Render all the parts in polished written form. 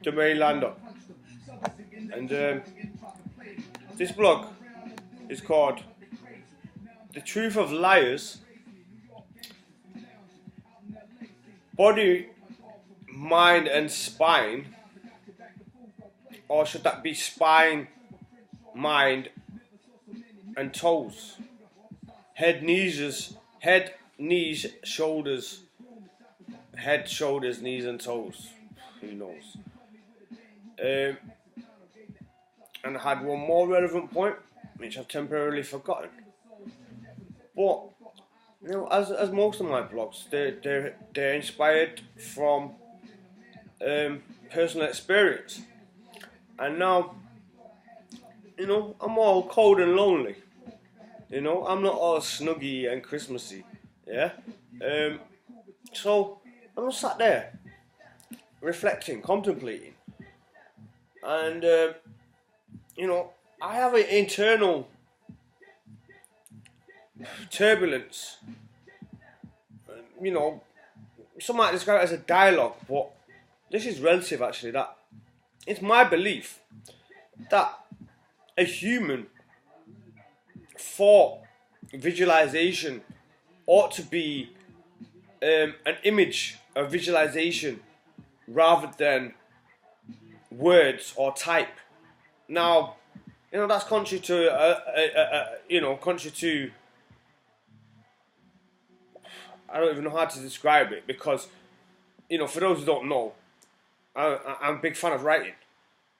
the mainlander. And this blog is called The Truth of Liars, Body, Mind and Spine, or should that be spine, mind and toes? Head, knees, shoulders, head, shoulders, knees and toes. Who knows? And I had one more relevant point, which I've temporarily forgotten. But you know, as most of my blogs, they're inspired from personal experience. And now, you know, I'm all cold and lonely. You know, I'm not all snuggy and Christmassy. Yeah. So I'm just sat there, reflecting, contemplating, and you know, I have an internal turbulence. You know, some might describe it as a dialogue, but this is relative actually. That it's my belief that a human thought visualization ought to be an image, a visualization, rather than words or type. Now, you know, that's contrary to contrary to, I don't even know how to describe it, because, you know, for those who don't know, I'm a big fan of writing,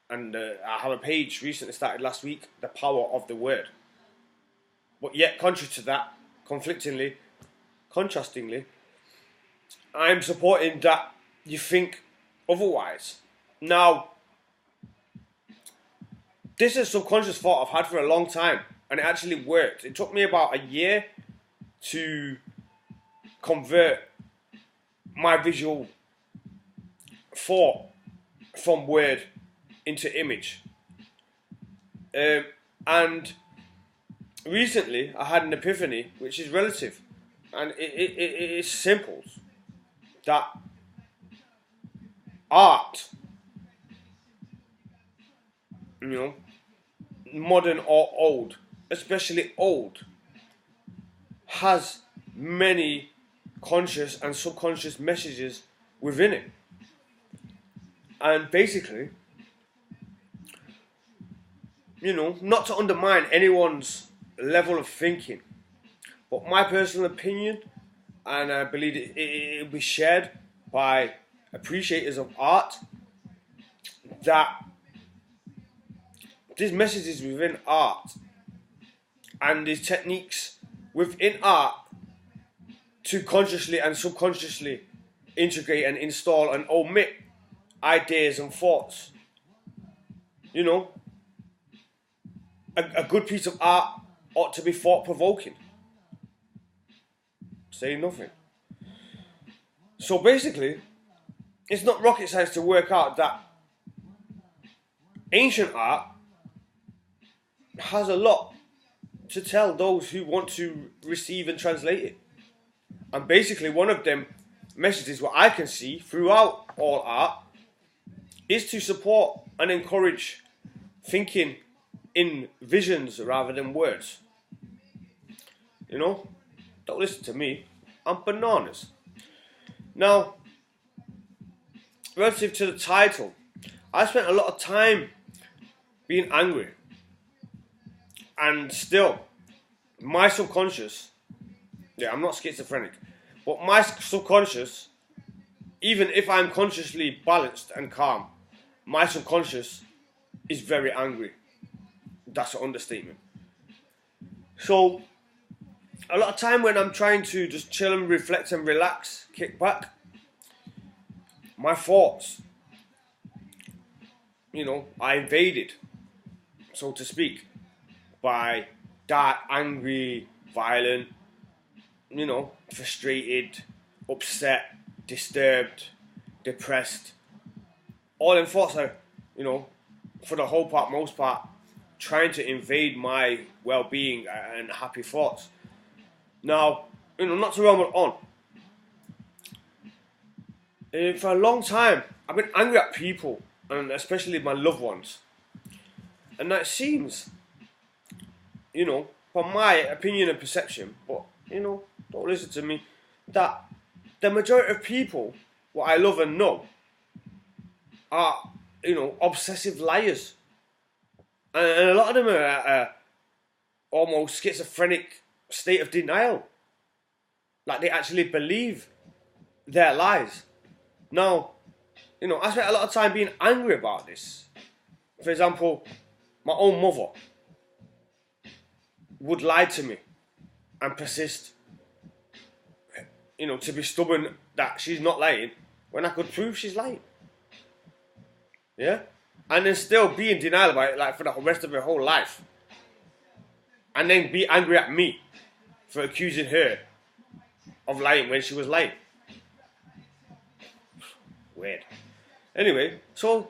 and I have a page recently started last week, The Power of the Word. But yet, contrary to that, contrastingly, I'm supporting that you think otherwise. Now, this is a subconscious thought I've had for a long time, and it actually worked. It took me about a year to convert my visual thought from word into image. And recently I had an epiphany, which is relative, and it's simple, that art, you know, modern or old, especially old, has many conscious and subconscious messages within it. And basically, you know, not to undermine anyone's level of thinking, but my personal opinion, and I believe it will be shared by appreciators of art, that these messages within art and these techniques within art to consciously and subconsciously integrate and install and omit ideas and thoughts. You know, a good piece of art ought to be thought-provoking. Say nothing. So basically, it's not rocket science to work out that ancient art has a lot to tell those who want to receive and translate it. And basically, one of them messages, what I can see throughout all art, is to support and encourage thinking in visions rather than words. You know, don't listen to me, I'm bananas. Now, relative to the title, I spent a lot of time being angry, and still, my subconscious, yeah, I'm not schizophrenic, but my subconscious, even if I'm consciously balanced and calm, my subconscious is very angry. That's an understatement. So, a lot of time when I'm trying to just chill and reflect and relax, kick back, my thoughts, you know, are invaded, so to speak, by dark, angry, violent, you know, frustrated, upset, disturbed, depressed. All them thoughts are, you know, for the whole part, most part, trying to invade my well-being and happy thoughts. Now, you know, not to ramble on, for a long time, I've been angry at people and especially my loved ones. And that seems, from my opinion and perception, but, don't listen to me, that the majority of people, what I love and know, are, obsessive liars. And a lot of them are at a almost schizophrenic state of denial. Like they actually believe their lies. Now, I spent a lot of time being angry about this. For example, my own mother would lie to me and persist, to be stubborn that she's not lying when I could prove she's lying. Yeah? And then still be in denial about it, like for the rest of her whole life. And then be angry at me for accusing her of lying when she was lying. Weird. Anyway, so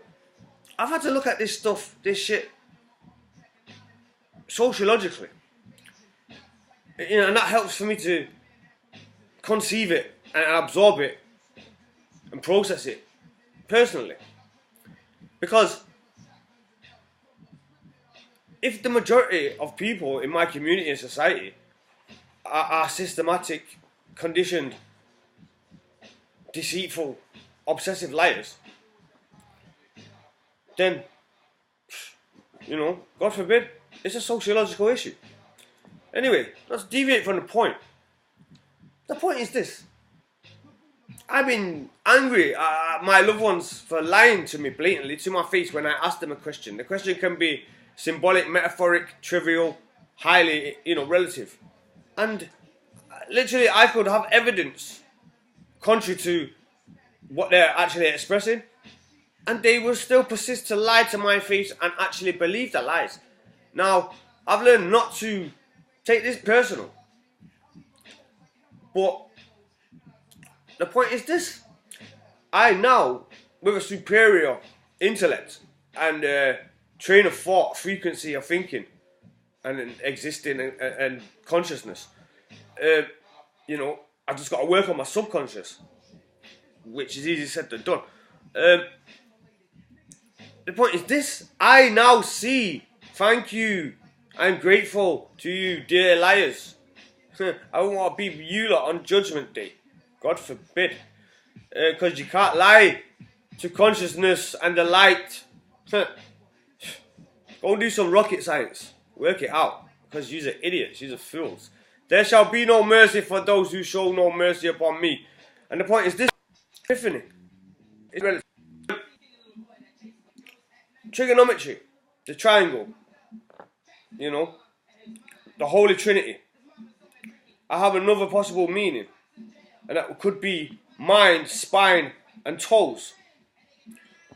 I've had to look at this stuff, this shit, sociologically. And that helps for me to conceive it and absorb it and process it personally. Because if the majority of people in my community and society are systematic, conditioned, deceitful, obsessive liars, then, God forbid, it's a sociological issue. Anyway, let's deviate from the point. The point is this. I've been angry at my loved ones for lying to me blatantly to my face when I ask them a question. The question can be symbolic, metaphoric, trivial, highly, relative. And literally I could have evidence contrary to what they're actually expressing, and they will still persist to lie to my face and actually believe the lies. Now, I've learned not to take this personal, but the point is this. I now, with a superior intellect and train of thought, frequency of thinking, and existing and consciousness, I've just got to work on my subconscious, which is easier said than done. The point is this. I now see. Thank you. I'm grateful to you, dear liars. I won't want to be you lot on Judgment Day. God forbid. Because you can't lie to consciousness and the light. Go and do some rocket science. Work it out. Because you're idiots. You're fools. There shall be no mercy for those who show no mercy upon me. And the point is this. Epiphany. It's relative. Trigonometry. The triangle. The Holy Trinity. I have another possible meaning. And that could be mind, spine, and toes.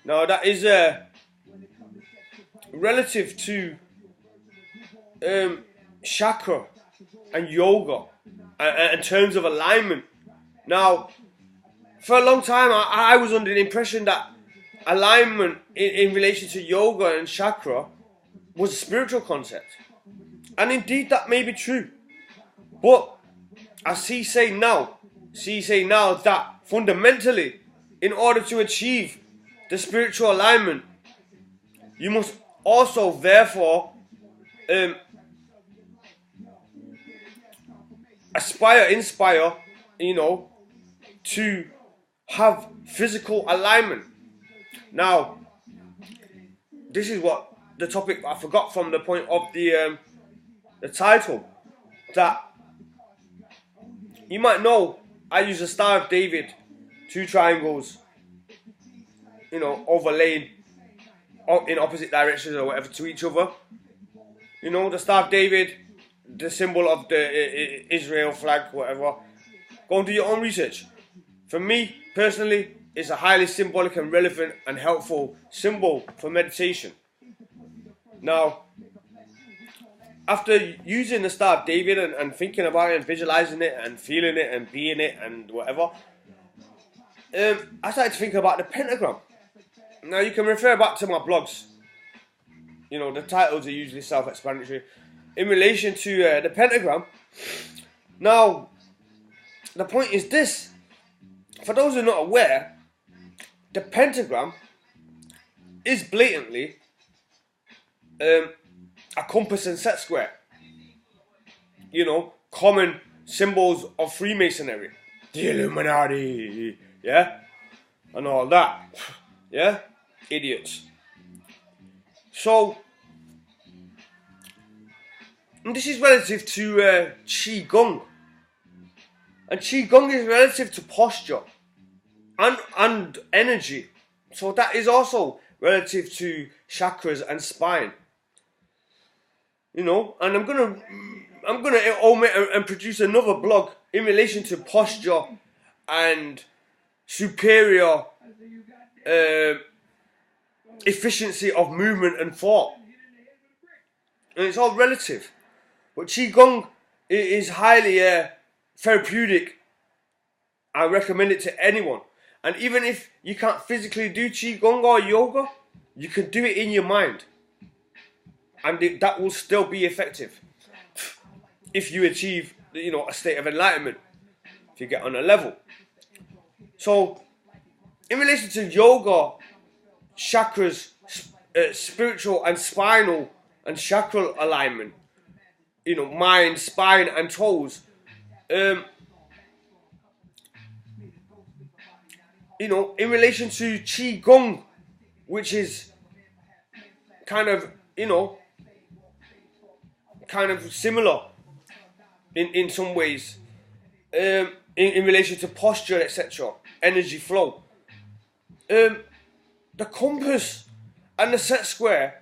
Now that is relative to chakra and yoga in terms of alignment. Now, for a long time I was under the impression that alignment in relation to yoga and chakra was a spiritual concept. And indeed that may be true. But I say now that fundamentally, in order to achieve the spiritual alignment, you must also therefore inspire, to have physical alignment. Now, this is what the topic I forgot from the point of the title, that you might know I use a Star of David, 2 triangles, overlaid in opposite directions or whatever to each other. The Star of David, the symbol of the Israel flag, whatever. Go and do your own research. For me, personally, it's a highly symbolic and relevant and helpful symbol for meditation. Now, after using the Star of David and thinking about it and visualizing it and feeling it and being it and whatever, I started to think about the pentagram. Now, you can refer back to my blogs. The titles are usually self-explanatory. In relation to the pentagram. Now, the point is this. For those who are not aware, the pentagram is blatantly a compass and set square. You know, common symbols of Freemasonry, the Illuminati, yeah, and all that, yeah, idiots. So, and this is relative to Qi Gong, and Qi Gong is relative to posture and energy. So that is also relative to chakras and spine. You know, and I'm gonna omit and produce another blog in relation to posture and superior efficiency of movement and thought. And it's all relative. But Qigong is highly therapeutic. I recommend it to anyone. And even if you can't physically do Qigong or yoga, you can do it in your mind. And that will still be effective. If you achieve, you know, a state of enlightenment. If you get on a level. So, in relation to yoga, chakras, spiritual and spinal and chakral alignment, you know, mind, spine and toes, you know, in relation to Qi Gong, which is kind of, you know, kind of similar in some ways, in relation to posture, etc., energy flow. The compass and the set square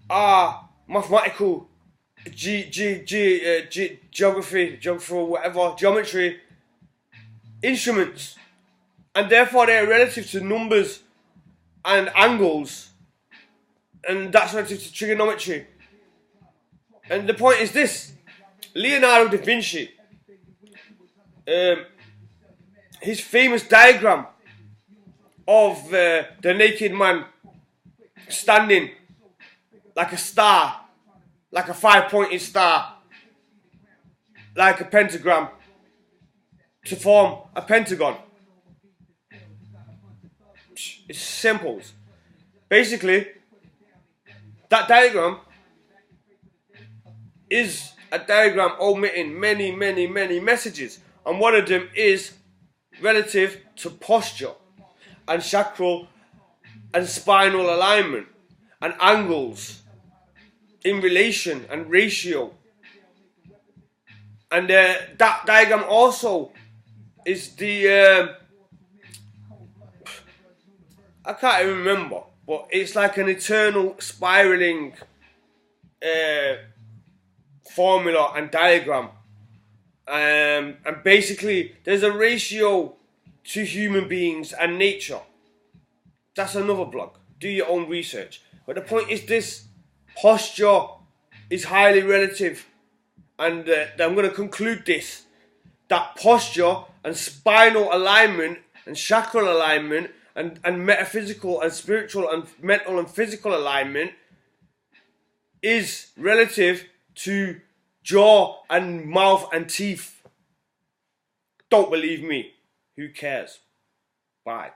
are mathematical geometry instruments, and therefore they are relative to numbers and angles, and that's relative to trigonometry. And the point is this: Leonardo da Vinci, his famous diagram of the naked man standing like a star, like a 5-pointed star, like a pentagram, to form a pentagon. It's simple. Basically, that diagram is a diagram omitting many messages, and one of them is relative to posture and chakral and spinal alignment and angles in relation and ratio. And that diagram also is the I can't even remember, but it's like an eternal spiraling formula and diagram, and basically there's a ratio to human beings and nature. That's another blog. Do your own research. But the point is this: posture is highly relative, and I'm going to conclude this: that posture and spinal alignment and chakral alignment and metaphysical and spiritual and mental and physical alignment is relative to jaw and mouth and teeth. Don't believe me. Who cares? Bye.